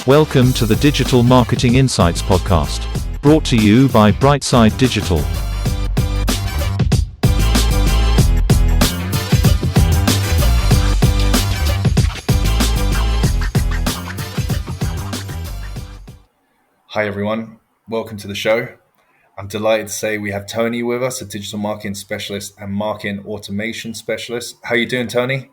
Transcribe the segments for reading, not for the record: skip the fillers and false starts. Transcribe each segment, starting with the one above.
Welcome to the Digital Marketing Insights podcast, brought to you by Brightside Digital. Hi everyone, welcome to the show. I'm delighted to say we have Tony with us, a digital marketing specialist and marketing automation specialist. How are you doing, Tony?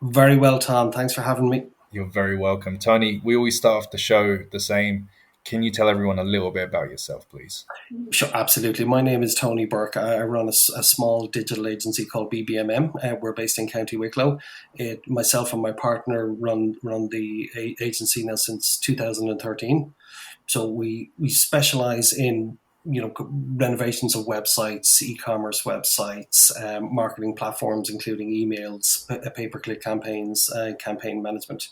Very well, Tom. Thanks for having me. You're very welcome. Tony, we always start off the show the same. Can you tell everyone a little bit about yourself, please? Sure, absolutely. My name is Tony Burke. I run a small digital agency called BBMM. We're based in County Wicklow. Myself and my partner run the agency now since 2013. So we specialize in renovations of websites, e-commerce websites, marketing platforms, including emails, pay-per-click campaigns, campaign management.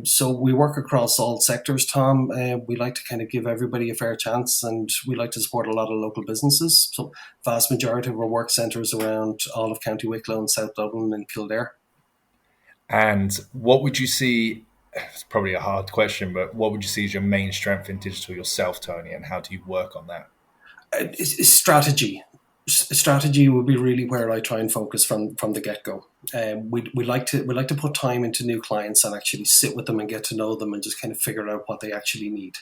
So we work across all sectors, Tom. We like to kind of give everybody a fair chance, and we like to support a lot of local businesses. So vast majority of our work centres around all of County Wicklow and South Dublin and Kildare. And what would you see, it's probably a hard question, but what would you see as your main strength in digital yourself, Tony, and how do you work on that? It's strategy. Strategy would be really where I try and focus from the get-go. We like to put time into new clients and actually sit with them and get to know them and just kind of figure out what they actually need.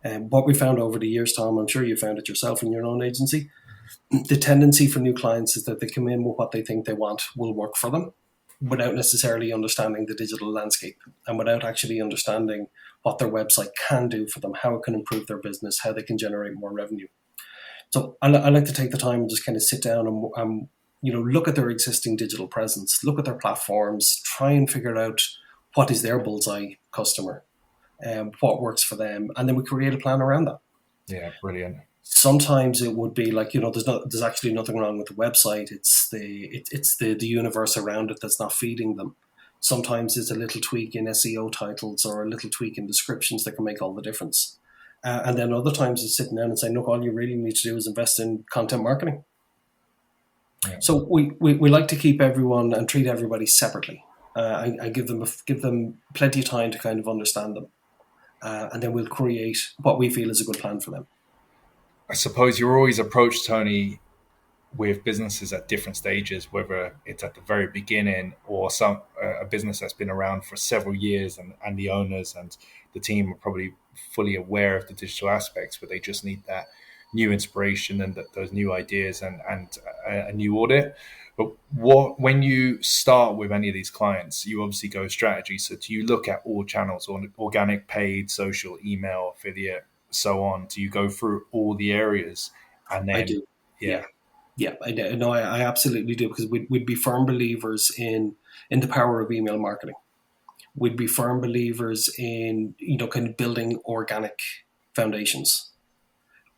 What we found over the years, Tom, I'm sure you found it yourself in your own agency, the tendency for new clients is that they come in with what they think they want will work for them without necessarily understanding the digital landscape and without actually understanding what their website can do for them, how it can improve their business, how they can generate more revenue. So I like to take the time and just kind of sit down and look at their existing digital presence, look at their platforms, try and figure out what is their bullseye customer, what works for them, and then we create a plan around that. Yeah, brilliant. Sometimes it would be like, there's actually nothing wrong with the website. It's the universe around it that's not feeding them. Sometimes it's a little tweak in SEO titles or a little tweak in descriptions that can make all the difference. And then other times it's sitting down and saying, look, all you really need to do is invest in content marketing. Yeah. So we like to keep everyone and treat everybody separately. I give them plenty of time to kind of understand them. And then we'll create what we feel is a good plan for them. I suppose you're always approached, Tony, with businesses at different stages, whether it's at the very beginning or a business that's been around for several years and the owners and the team are probably fully aware of the digital aspects, but they just need that new inspiration and those new ideas and a new audit. But when you start with any of these clients, you obviously go strategy. So do you look at all channels, organic, paid, social, email, affiliate, so on? Do you go through all the areas? And then, I do. Yeah, I do. No, I absolutely do, because we'd be firm believers in the power of email marketing. We'd be firm believers in, kind of building organic foundations.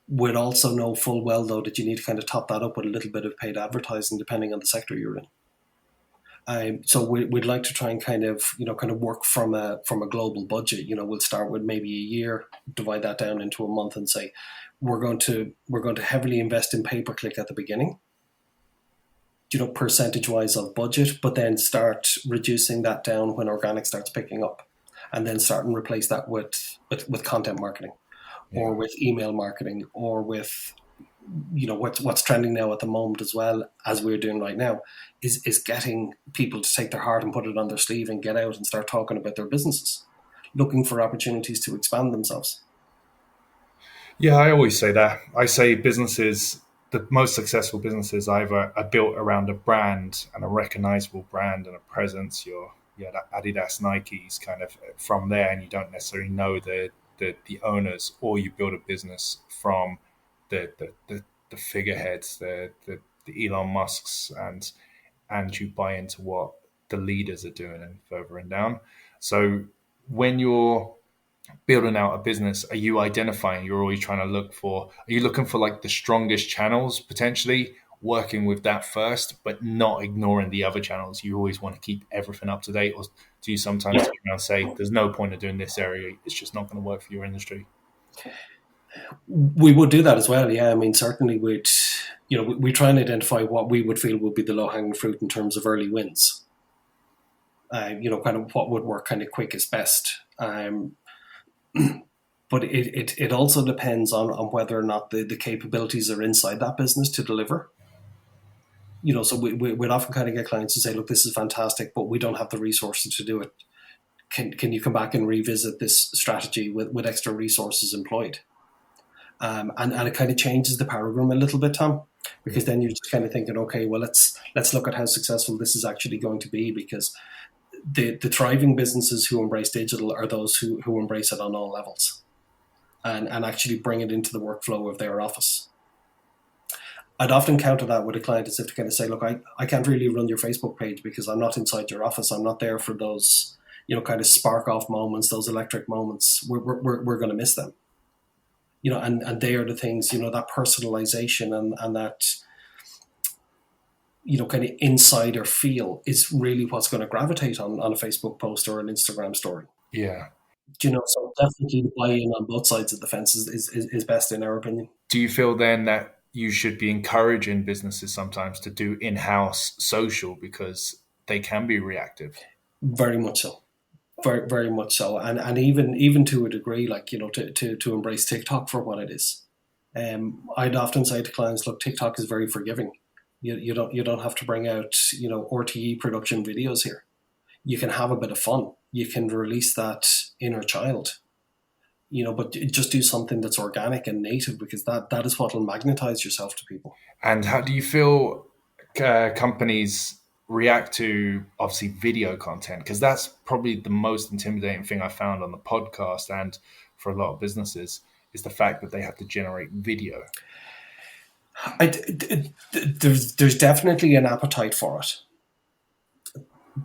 We'd also know full well, though, that you need to kind of top that up with a little bit of paid advertising, depending on the sector you're in. So we'd like to try and kind of work from a global budget. We'll start with maybe a year, divide that down into a month, and say we're going to heavily invest in pay-per-click at the beginning, percentage-wise of budget, but then start reducing that down when organic starts picking up, and then start and replace that with content marketing, or with email marketing, or with what's trending now at the moment, as well as we're doing right now, is getting people to take their heart and put it on their sleeve and get out and start talking about their businesses, looking for opportunities to expand themselves. Yeah, I always say that. I say businesses, the most successful businesses either are built around a brand and a recognizable brand and a presence. That Adidas, Nike's kind of from there, and you don't necessarily know the owners, or you build a business from the figureheads, the Elon Musks, and you buy into what the leaders are doing and further and down. So when you're building out a business, are you identifying, you're always trying to are you looking for like the strongest channels, potentially working with that first, but not ignoring the other channels? You always want to keep everything up to date, or do you sometimes turn around and say there's no point of doing this area, it's just not going to work for your industry? We would do that as well. Yeah, I mean, certainly we try and identify what we would feel would be the low-hanging fruit in terms of early wins. Kind of what would work kind of quickest best. But it also depends on whether or not the capabilities are inside that business to deliver. So we'd often kind of get clients to say, look, this is fantastic, but we don't have the resources to do it. Can you come back and revisit this strategy with extra resources employed? And it kind of changes the paradigm a little bit, Tom, because then you're just kind of thinking, okay, well, let's look at how successful this is actually going to be, because the thriving businesses who embrace digital are those who embrace it on all levels and actually bring it into the workflow of their office. I'd often counter that with a client as if to kind of say, look, I can't really run your Facebook page because I'm not inside your office. I'm not there for those, kind of spark off moments, those electric moments. We're going to miss them. And they are the things, that personalization and that, kind of insider feel is really what's going to gravitate on a Facebook post or an Instagram story. Yeah. So definitely the buy-in on both sides of the fence is best in our opinion. Do you feel then that you should be encouraging businesses sometimes to do in-house social because they can be reactive? Very much so. Very, very much so. And even to a degree, like, to embrace TikTok for what it is. I'd often say to clients, look, TikTok is very forgiving. You don't have to bring out, RTE production videos here. You can have a bit of fun. You can release that inner child, but just do something that's organic and native, because that is what will magnetize yourself to people. And how do you feel companies react to, obviously, video content? Because that's probably the most intimidating thing I found on the podcast and for a lot of businesses is the fact that they have to generate video. There's definitely an appetite for it.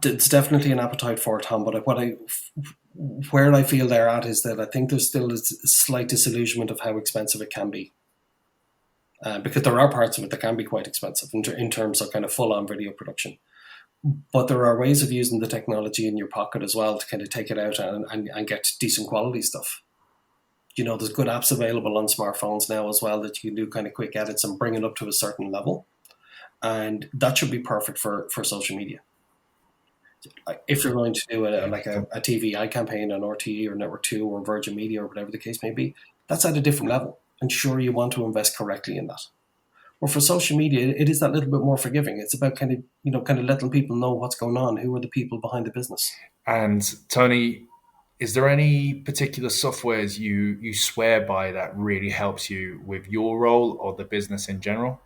There's definitely an appetite for it, Tom. But where I feel they're at is that I think there's still a slight disillusionment of how expensive it can be. Because there are parts of it that can be quite expensive in terms of kind of full-on video production. But there are ways of using the technology in your pocket as well to kind of take it out and get decent quality stuff. There's good apps available on smartphones now as well that you can do kind of quick edits and bring it up to a certain level. And that should be perfect for social media. If you're going to do a TV ad campaign on RTE or Network 2 or Virgin Media or whatever the case may be, that's at a different level. And sure, you want to invest correctly in that. Or for social media, it is that little bit more forgiving. It's about kind of letting people know what's going on, who are the people behind the business. And Tony, is there any particular softwares you swear by that really helps you with your role or the business in general?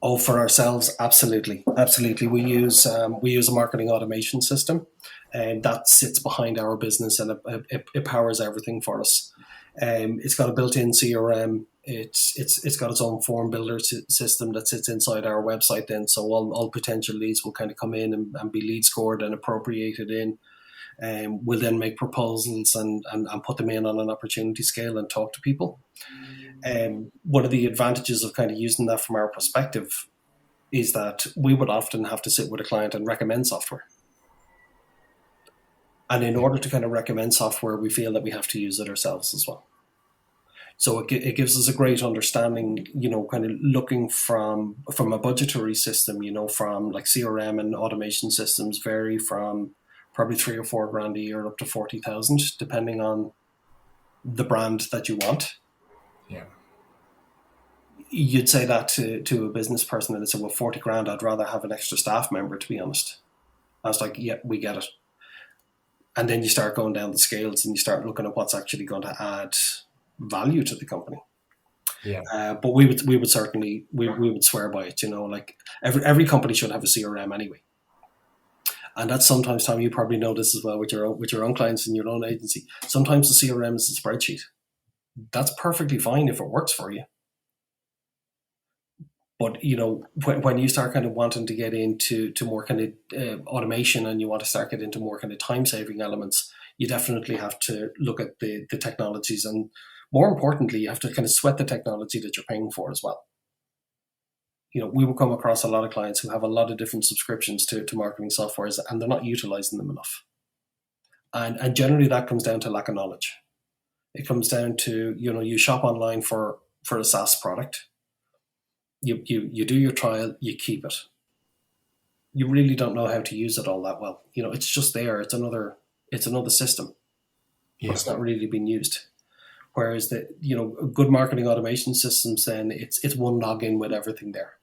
Oh, for ourselves, absolutely. We use a marketing automation system, and that sits behind our business, and it powers everything for us. It's got a built-in CRM. It's got its own form builder system that sits inside our website. Then, so all potential leads will kind of come in and be lead scored and appropriated in. We'll then make proposals and put them in on an opportunity scale and talk to people. One of the advantages of kind of using that from our perspective is that we would often have to sit with a client and recommend software. And in order to kind of recommend software, we feel that we have to use it ourselves as well. So it gives us a great understanding, kind of looking from a budgetary system, from like CRM and automation systems vary from probably $3,000 or $4,000 a year up to 40,000, depending on the brand that you want. Yeah. You'd say that to a business person and they'd say, well, 40 grand, I'd rather have an extra staff member, to be honest. I was like, yeah, we get it. And then you start going down the scales and you start looking at what's actually going to add value to the company. Yeah. But we would certainly, we would swear by it, like every company should have a CRM anyway. And that's sometimes, Tom, you probably know this as well with your own clients in your own agency. Sometimes the CRM is a spreadsheet. That's perfectly fine if it works for you. But, when you start kind of wanting to get into more kind of automation and you want to start getting into more kind of time-saving elements, you definitely have to look at the technologies. And more importantly, you have to kind of sweat the technology that you're paying for as well. We will come across a lot of clients who have a lot of different subscriptions to marketing softwares and they're not utilizing them enough. And generally that comes down to lack of knowledge. It comes down to, you shop online for a SaaS product. You do your trial, you keep it. You really don't know how to use it all that well. It's just there. It's another system. but it's not really being used. Whereas good marketing automation systems, then it's one login with everything there.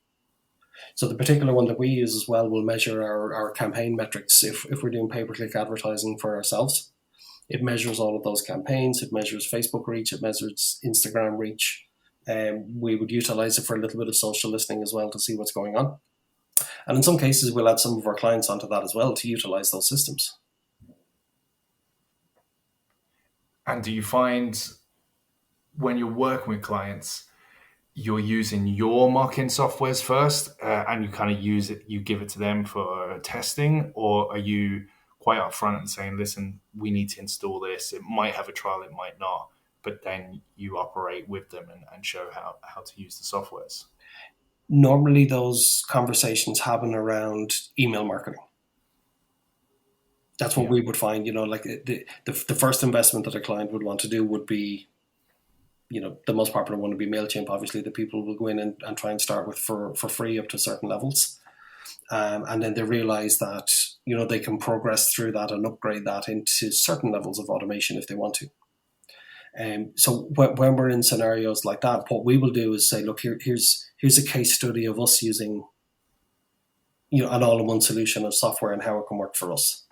So the particular one that we use as well will measure our campaign metrics. If we're doing pay-per-click advertising for ourselves, it measures all of those campaigns. It measures Facebook reach. It measures Instagram reach. We would utilize it for a little bit of social listening as well to see what's going on. And in some cases, we'll add some of our clients onto that as well to utilize those systems. And do you find when you're working with clients, you're using your marketing softwares first and you kind of use it, you give it to them for testing, or are you quite upfront and saying, listen, we need to install this. It might have a trial, it might not, but then you operate with them and show how to use the softwares? Normally those conversations happen around email marketing. That's what we would find, like the first investment that a client would want to do would be, the most popular one would be MailChimp. Obviously, the people will go in and try and start with for free up to certain levels. And then they realize that, they can progress through that and upgrade that into certain levels of automation if they want to. So when we're in scenarios like that, what we will do is say, look, here's a case study of us using, an all-in-one solution of software and how it can work for us.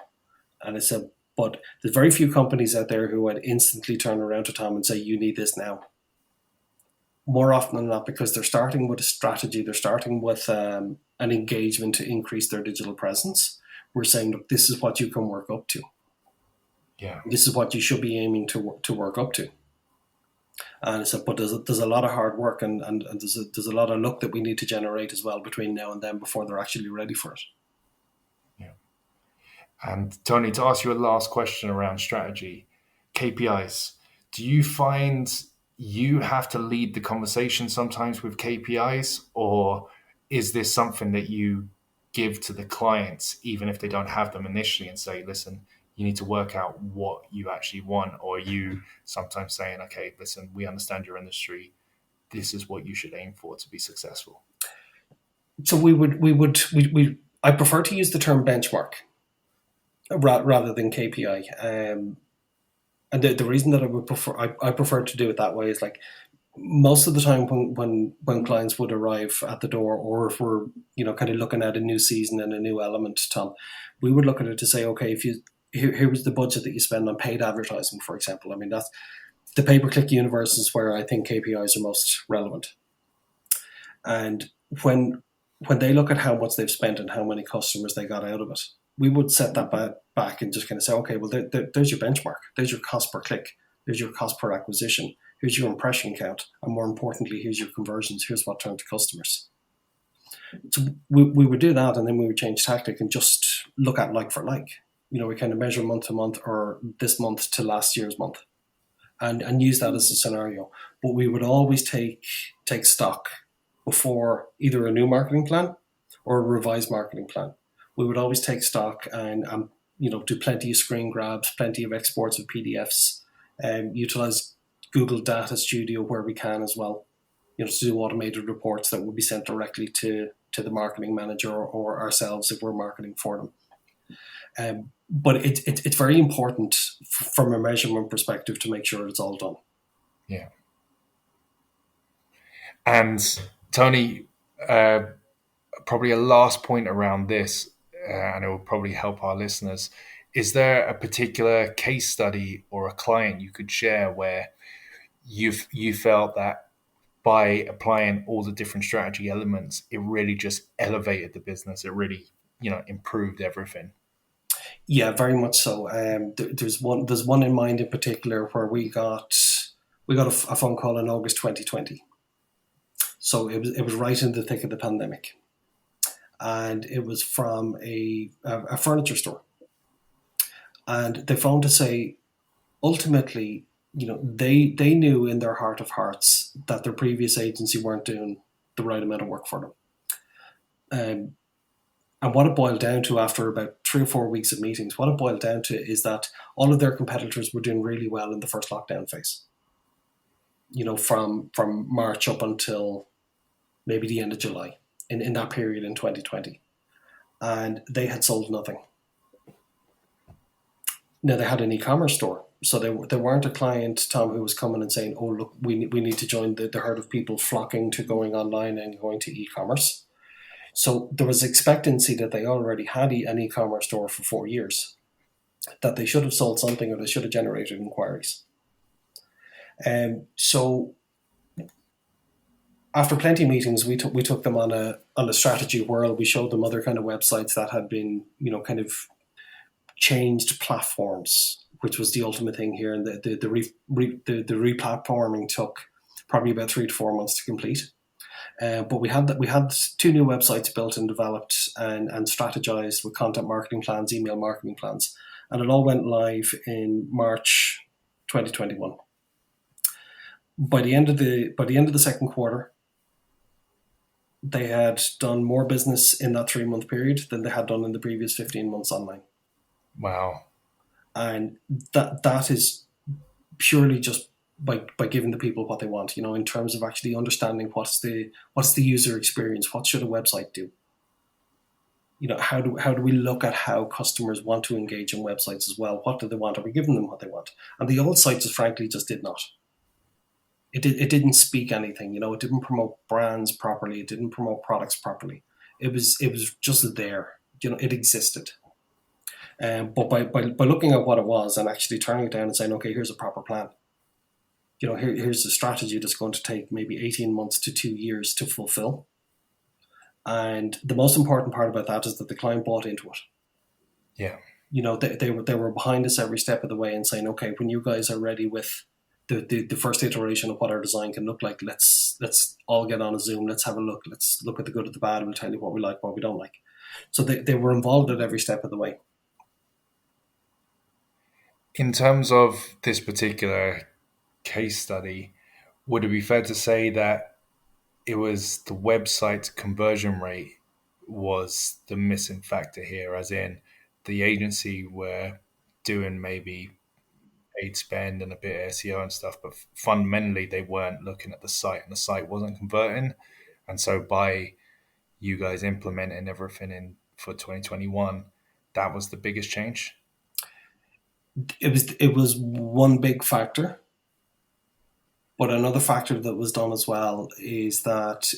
And I said, but there's very few companies out there who would instantly turn around to Tom and say, you need this now. More often than not, because they're starting with a strategy, they're starting with an engagement to increase their digital presence. We're saying, look, this is what you can work up to. Yeah. This is what you should be aiming to work up to. And I said, but there's a lot of hard work and there's a lot of luck that we need to generate as well between now and then before they're actually ready for it. Yeah. And Tony, to ask you a last question around strategy, KPIs, do you find you have to lead the conversation sometimes with KPIs, or is this something that you give to the clients, even if they don't have them initially, and say, listen, you need to work out what you actually want? Or are you sometimes saying, okay, listen, we understand your industry. This is what you should aim for to be successful? So I prefer to use the term benchmark rather than KPI. And the reason that I prefer to do it that way is, like, most of the time when clients would arrive at the door, or if we're kind of looking at a new season and a new element, Tom, we would look at it to say, okay, if here was the budget that you spend on paid advertising, for example. I mean, that's the pay-per-click universe is where I think KPIs are most relevant. And when they look at how much they've spent and how many customers they got out of it, we would set that back and just kind of say, okay, well, there's your benchmark. There's your cost per click. There's your cost per acquisition. Here's your impression count. And more importantly, here's your conversions. Here's what turned to customers. So we would do that, and then we would change tactic and just look at like for like. We kind of measure month to month, or this month to last year's month, and use that as a scenario. But we would always take stock before either a new marketing plan or a revised marketing plan. We would always take stock and do plenty of screen grabs, plenty of exports of PDFs, utilize Google Data Studio where we can as well, to do automated reports that will be sent directly to the marketing manager or ourselves if we're marketing for them. But it's very important from a measurement perspective to make sure it's all done. Yeah. And Tony, probably a last point around this, and it will probably help our listeners. Is there a particular case study or a client you could share where you felt that by applying all the different strategy elements, it really just elevated the business? It really, improved everything. Yeah, very much so. There's one in mind in particular where we got a phone call in August 2020. So it was right in the thick of the pandemic, and it was from a furniture store, and they phoned to say, ultimately, they knew in their heart of hearts that their previous agency weren't doing the right amount of work for them. And what it boiled down to after about 3 or 4 weeks of meetings, what it boiled down to is that all of their competitors were doing really well in the first lockdown phase. From March up until maybe the end of July, in that period in 2020. And they had sold nothing. Now, they had an e-commerce store, So they weren't a client, Tom, who was coming and saying, "Oh, look, we need to join the herd of people flocking to going online and going to e-commerce." So there was expectancy that they already had an e-commerce store for 4 years, that they should have sold something or they should have generated inquiries. So after plenty of meetings, we took them on a strategy whirl. We showed them other kind of websites that had been, kind of changed platforms, which was the ultimate thing here. And the replatforming took probably about 3 to 4 months to complete. But we had 2 new websites built and developed and strategized with content marketing plans, email marketing plans, and it all went live in March 2021. By the end of the second quarter, they had done more business in that 3-month period than they had done in the previous 15 months online. Wow. And that is purely just by giving the people what they want, in terms of actually understanding what's the user experience, what should a website do? How do we look at how customers want to engage in websites as well? What do they want? Are we giving them what they want? And the old sites, frankly, just did not. It didn't speak anything, it didn't promote brands properly, it didn't promote products properly. It was just there, it existed. But by looking at what it was and actually turning it down and saying, okay, here's a proper plan. Here's a strategy that's going to take maybe 18 months to 2 years to fulfill. And the most important part about that is that the client bought into it. Yeah. They were behind us every step of the way and saying, okay, when you guys are ready with the first iteration of what our design can look like, let's all get on a Zoom, let's have a look, let's look at the good and the bad, we'll tell you what we like, what we don't like. So they were involved at every step of the way. In terms of this particular case study, would it be fair to say that it was the website conversion rate was the missing factor here, as in the agency were doing maybe paid spend and a bit of SEO and stuff, but fundamentally they weren't looking at the site and the site wasn't converting. And so by you guys implementing everything for 2021, that was the biggest change? It was one big factor. But another factor that was done as well is that,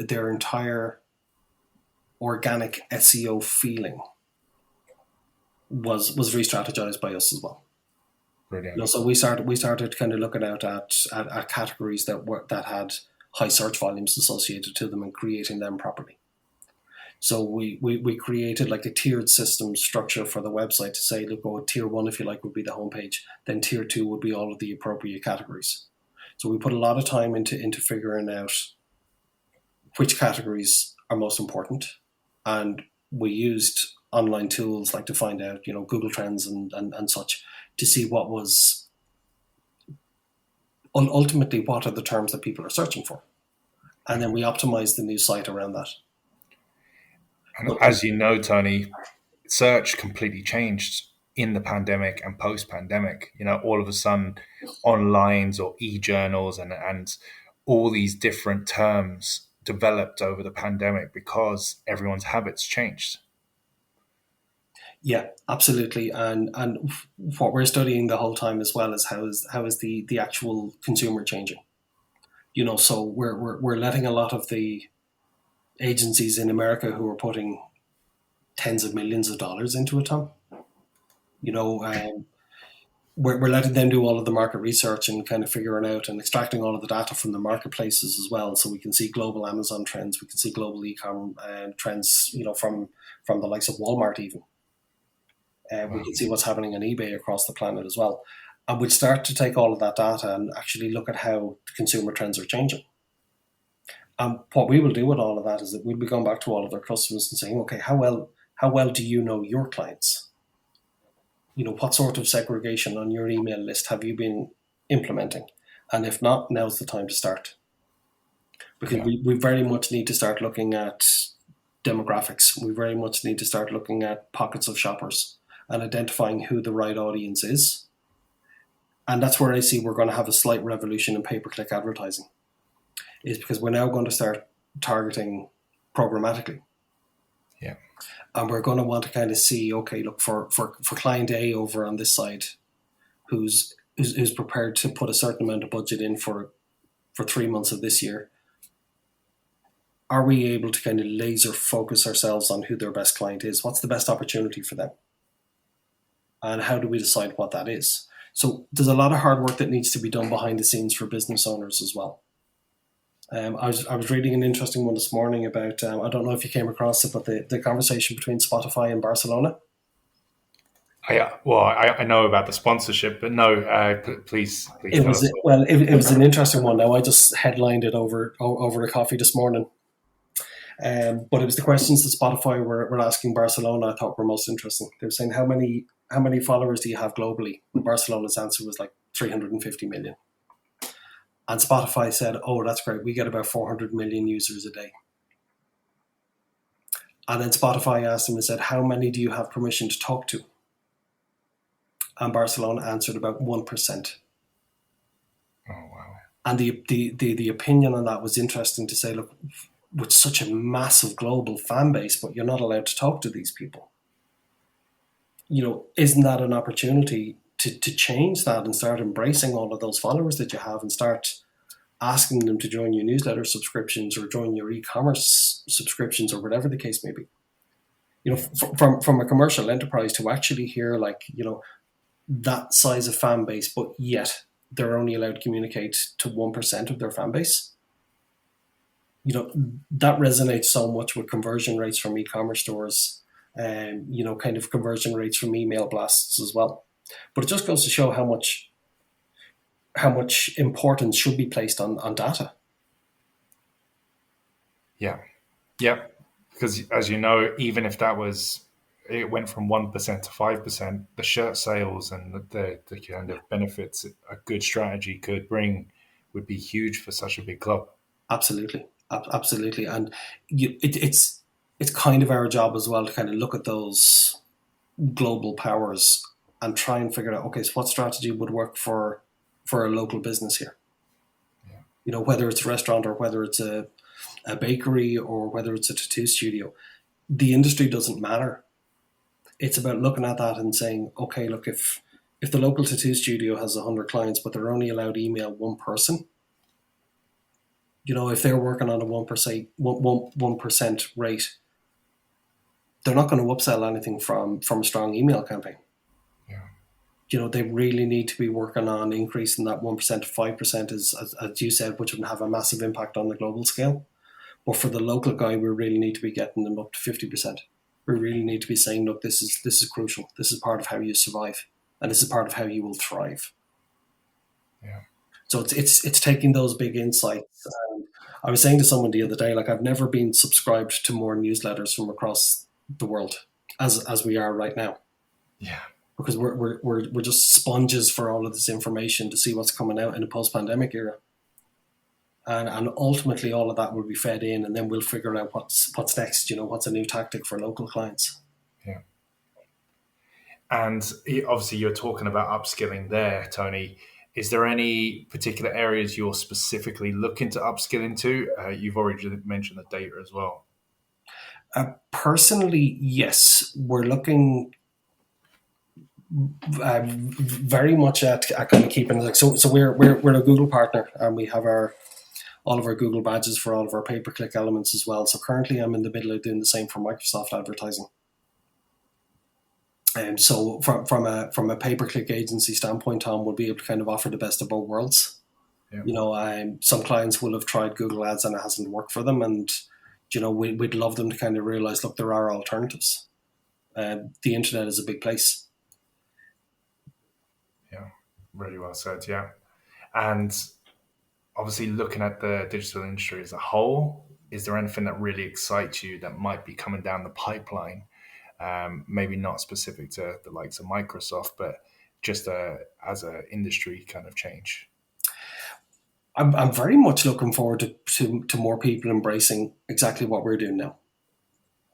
their entire organic SEO feeling was re-strategized by us as well. Brilliant. So we started kind of looking out at categories that had high search volumes associated to them and creating them properly. So we created like a tiered system structure for the website to say, look, tier 1, if you like, would be the homepage. Then tier 2 would be all of the appropriate categories. So we put a lot of time into figuring out which categories are most important. And we used online tools like to find out, Google Trends and such, to see what was ultimately what are the terms that people are searching for. And then we optimized the new site around that. And as you know, Tony, search completely changed in the pandemic and post-pandemic. All of a sudden, onlines or e-journals and all these different terms developed over the pandemic because everyone's habits changed. Yeah, absolutely. And what we're studying the whole time as well is how is the actual consumer changing. So we're letting a lot of the agencies in America who are putting tens of millions of dollars into it, Tom. We're letting them do all of the market research and kind of figuring out and extracting all of the data from the marketplaces as well. So we can see global Amazon trends, we can see global e-com trends, from the likes of Walmart even. We can see what's happening on eBay across the planet as well. And we'd start to take all of that data and actually look at how the consumer trends are changing. And what we will do with all of that is that we'll be going back to all of our customers and saying, okay, how well do you know your clients? What sort of segregation on your email list have you been implementing? And if not, now's the time to start. Because we very much need to start looking at demographics. We very much need to start looking at pockets of shoppers and identifying who the right audience is. And that's where I see we're going to have a slight revolution in pay-per-click advertising, is because we're now going to start targeting programmatically. Yeah. And we're going to want to kind of see, okay, look, for client A over on this side, who's prepared to put a certain amount of budget in for 3 months of this year, are we able to kind of laser focus ourselves on who their best client is? What's the best opportunity for them? And how do we decide what that is? So there's a lot of hard work that needs to be done behind the scenes for business owners as well. I was reading an interesting one this morning about, I don't know if you came across it, but the conversation between Spotify and Barcelona. I know about the sponsorship, but no, please it tell us. It was an interesting one. Now, I just headlined it over a coffee this morning. But it was the questions that Spotify were asking Barcelona I thought were most interesting. They were saying, how many followers do you have globally? And Barcelona's answer was like 350 million. And Spotify said, oh, that's great. We get about 400 million users a day. And then Spotify asked them and said, how many do you have permission to talk to? And Barcelona answered about 1%. Oh, wow. And the opinion on that was interesting to say, look, with such a massive global fan base, but you're not allowed to talk to these people. You know, isn't that an opportunity to change that and start embracing all of those followers that you have and start asking them to join your newsletter subscriptions or join your e-commerce subscriptions or whatever the case may be? You know, from a commercial enterprise to actually hear, like, you know, that size of fan base, but yet they're only allowed to communicate to 1% of their fan base. You know, that resonates so much with conversion rates from e-commerce stores and, you know, kind of conversion rates from email blasts as well. But it just goes to show how much importance should be placed on data. Yeah. Because as you know, even if it went from 1% to 5%, the shirt sales and the kind of benefits a good strategy could bring would be huge for such a big club. Absolutely. And it's kind of our job as well to kind of look at those global powers and try and figure out, okay, so what strategy would work for a local business here? Yeah. You know, whether it's a restaurant or whether it's a bakery or whether it's a tattoo studio, the industry doesn't matter. It's about looking at that and saying, okay, look, if the local tattoo studio has 100 clients, but they're only allowed to email one person, you know, if they're working on a 1% rate, they're not going to upsell anything from a strong email campaign. Yeah. You know, they really need to be working on increasing that 1% to 5%, as you said, which would have a massive impact on the global scale. But for the local guy, we really need to be getting them up to 50%. We really need to be saying, look, this is crucial. This is part of how you survive, and this is part of how you will thrive. Yeah. So it's taking those big insights. I was saying to someone the other day, like, I've never been subscribed to more newsletters from across the world as we are right now. Yeah. Because we're just sponges for all of this information to see what's coming out in a post-pandemic era. And ultimately all of that will be fed in, and then we'll figure out what's next, you know, what's a new tactic for local clients. Yeah. And obviously you're talking about upskilling there, Tony. Is there any particular areas you're specifically looking to upskill into? You've already mentioned the data as well. Personally, yes. We're looking very much at kind of keeping, like, so we're a Google partner, and we have all of our Google badges for all of our pay-per-click elements as well. So currently I'm in the middle of doing the same for Microsoft advertising. And so from a pay-per-click agency standpoint, Tom, we'll be able to kind of offer the best of both worlds. Yeah. You know, some clients will have tried Google Ads and it hasn't worked for them. And, you know, we'd love them to kind of realize, look, there are alternatives. The internet is a big place. Yeah, really well said, yeah. And obviously looking at the digital industry as a whole, is there anything that really excites you that might be coming down the pipeline? Maybe not specific to the likes of Microsoft, but just as an industry kind of change. I'm very much looking forward to more people embracing exactly what we're doing now.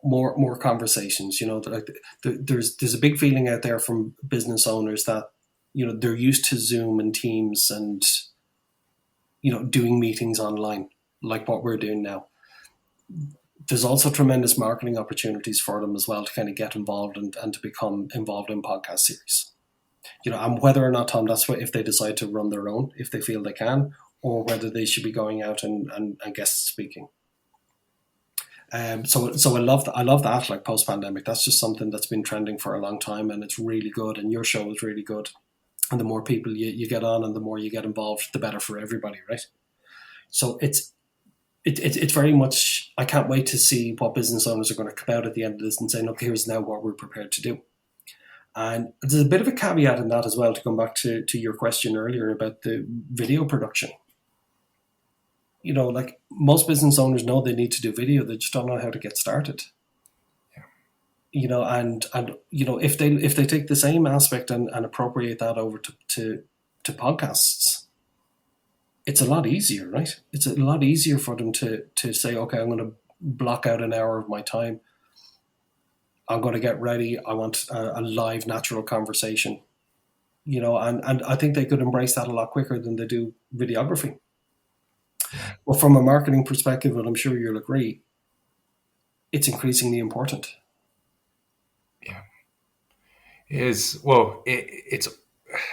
More conversations. You know, there's a big feeling out there from business owners that, you know, they're used to Zoom and Teams and, you know, doing meetings online like what we're doing now. There's also tremendous marketing opportunities for them as well to kind of get involved and to become involved in podcast series. and whether or not, Tom, that's what, if they decide to run their own, if they feel they can, or whether they should be going out and guest speaking. So I love that, like post pandemic. That's just something that's been trending for a long time, and it's really good. And your show is really good. And the more people you get on, and the more you get involved, the better for everybody, right? So it's very much. I can't wait to see what business owners are going to come out at the end of this and say, "Look, here's now what we're prepared to do." And there's a bit of a caveat in that as well. To come back to your question earlier about the video production. Like most business owners know they need to do video, they just don't know how to get started. Yeah. And if they take the same aspect and appropriate that over to podcasts, it's a lot easier, right? It's a lot easier for them to say, okay, I'm going to block out an hour of my time. I'm going to get ready. I want a live, natural conversation, and I think they could embrace that a lot quicker than they do videography. Well, from a marketing perspective, and I'm sure you'll agree, it's increasingly important. Yeah, it is. Well, it's,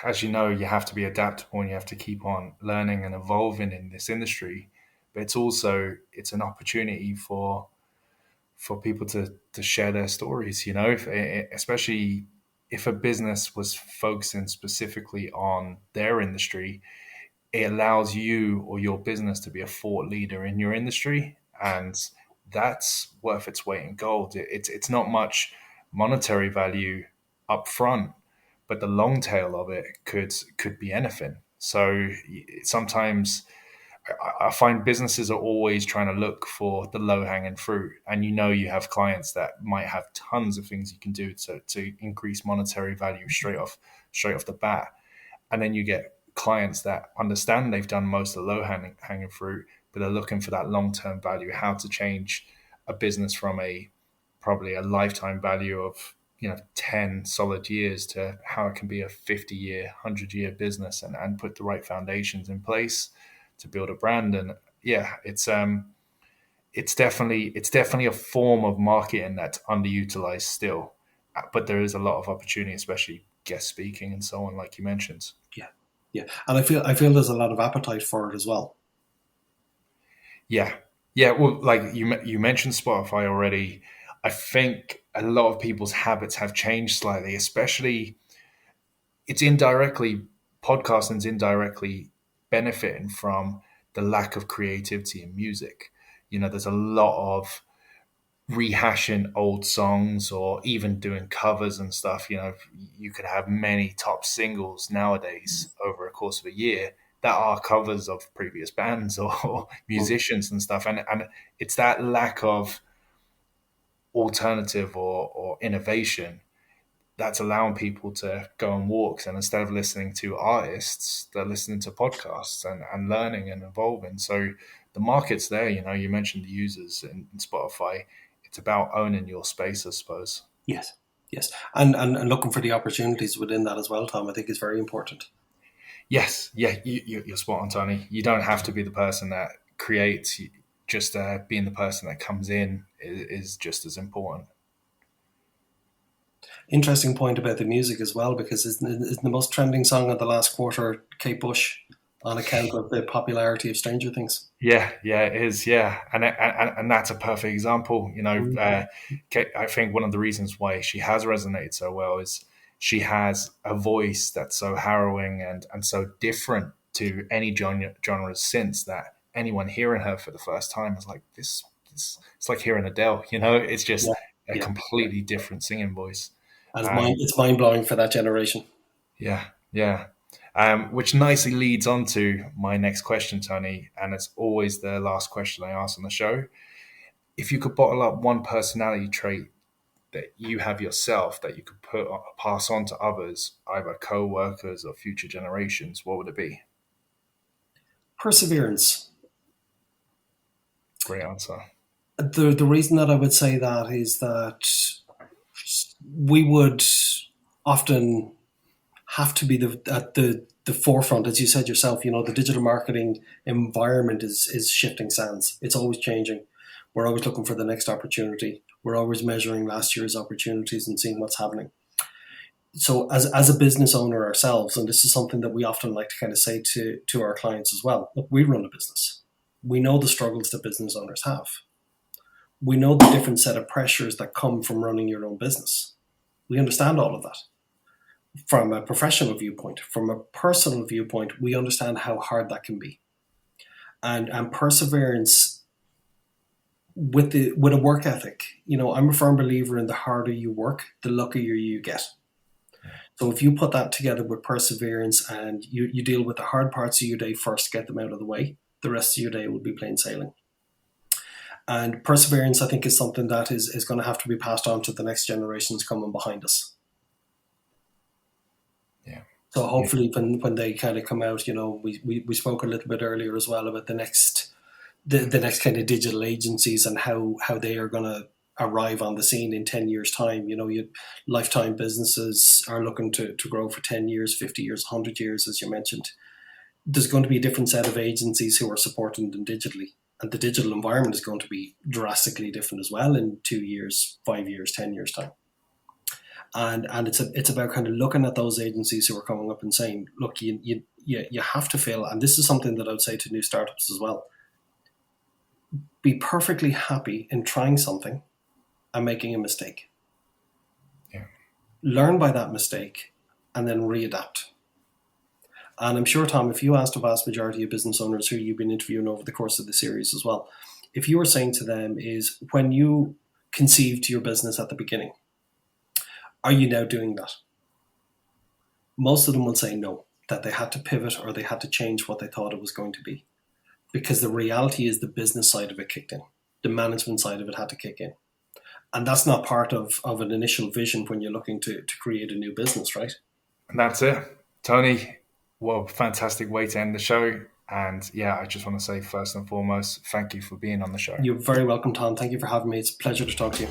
as you know, you have to be adaptable and you have to keep on learning and evolving in this industry. But it's an opportunity for people to share their stories. Especially if a business was focusing specifically on their industry, it allows you or your business to be a thought leader in your industry, and that's worth its weight in gold. It's not much monetary value up front, but the long tail of it could be anything. So sometimes I find businesses are always trying to look for the low hanging fruit, and you have clients that might have tons of things you can do to increase monetary value straight off the bat, and then you get clients that understand they've done most of the low hanging fruit, but they're looking for that long term value, how to change a business from probably a lifetime value of 10 solid years to how it can be a 50-year, 100-year business, and put the right foundations in place to build a brand. And yeah, it's definitely a form of marketing that's underutilized still, but there is a lot of opportunity, especially guest speaking and so on, like you mentioned. Yeah, and I feel there's a lot of appetite for it as well. Yeah. Well, like you mentioned Spotify already. I think a lot of people's habits have changed slightly, especially podcasting's indirectly benefiting from the lack of creativity in music. There's a lot of rehashing old songs or even doing covers and stuff. You could have many top singles nowadays over a course of a year that are covers of previous bands or musicians and stuff. And it's that lack of alternative or innovation that's allowing people to go on walks, and instead of listening to artists, they're listening to podcasts and learning and evolving. So the market's there. You mentioned the users in Spotify. It's about owning your space, I suppose. Yes, and looking for the opportunities within that as well, Tom, I think is very important. Yes, yeah, you're spot on, Tony. You don't have to be the person that creates. Just being the person that comes in is just as important. Interesting point about the music as well, because isn't the most trending song of the last quarter Kate Bush, on account of the popularity of Stranger Things? Yeah, it is. Yeah, and that's a perfect example. Kate, I think one of the reasons why she has resonated so well is she has a voice that's so harrowing and so different to any genres since, that anyone hearing her for the first time is like, this. It's like hearing Adele. It's just a completely different singing voice. And it's mind blowing for that generation. Yeah. Which nicely leads on to my next question, Tony, and it's always the last question I ask on the show. If you could bottle up one personality trait that you have yourself that you could pass on to others, either co-workers or future generations, what would it be? Perseverance. Great answer. The reason that I would say that is that we would often have to be at the forefront, as you said yourself. The digital marketing environment is shifting sands. It's always changing. We're always looking for the next opportunity. We're always measuring last year's opportunities and seeing what's happening. So as a business owner ourselves, and this is something that we often like to kind of say to our clients as well, look, we run a business. We know the struggles that business owners have. We know the different set of pressures that come from running your own business. We understand all of that. From a professional viewpoint, from a personal viewpoint, we understand how hard that can be. And perseverance with a work ethic, I'm a firm believer in the harder you work, the luckier you get. So if you put that together with perseverance and you deal with the hard parts of your day first, get them out of the way, the rest of your day will be plain sailing. And perseverance, I think, is something that is going to have to be passed on to the next generations coming behind us. Yeah. So hopefully when they kind of come out, we spoke a little bit earlier as well about the next kind of digital agencies and how they are going to arrive on the scene in 10 years' time. Your lifetime businesses are looking to grow for 10 years, 50 years, 100 years, as you mentioned. There's going to be a different set of agencies who are supporting them digitally. And the digital environment is going to be drastically different as well in 2 years, 5 years, 10 years' time. And it's about kind of looking at those agencies who are coming up and saying, look, you have to feel, and this is something that I would say to new startups as well, be perfectly happy in trying something and making a mistake. Yeah. Learn by that mistake and then readapt. And I'm sure, Tom, if you asked a vast majority of business owners who you've been interviewing over the course of the series as well, if you were saying to them is, when you conceived your business at the beginning, are you now doing that? Most of them will say no, that they had to pivot or they had to change what they thought it was going to be. Because the reality is the business side of it kicked in. The management side of it had to kick in. And that's not part of an initial vision when you're looking to create a new business, right? And that's it. Tony, what a fantastic way to end the show. And yeah, I just want to say first and foremost, thank you for being on the show. You're very welcome, Tom. Thank you for having me. It's a pleasure to talk to you.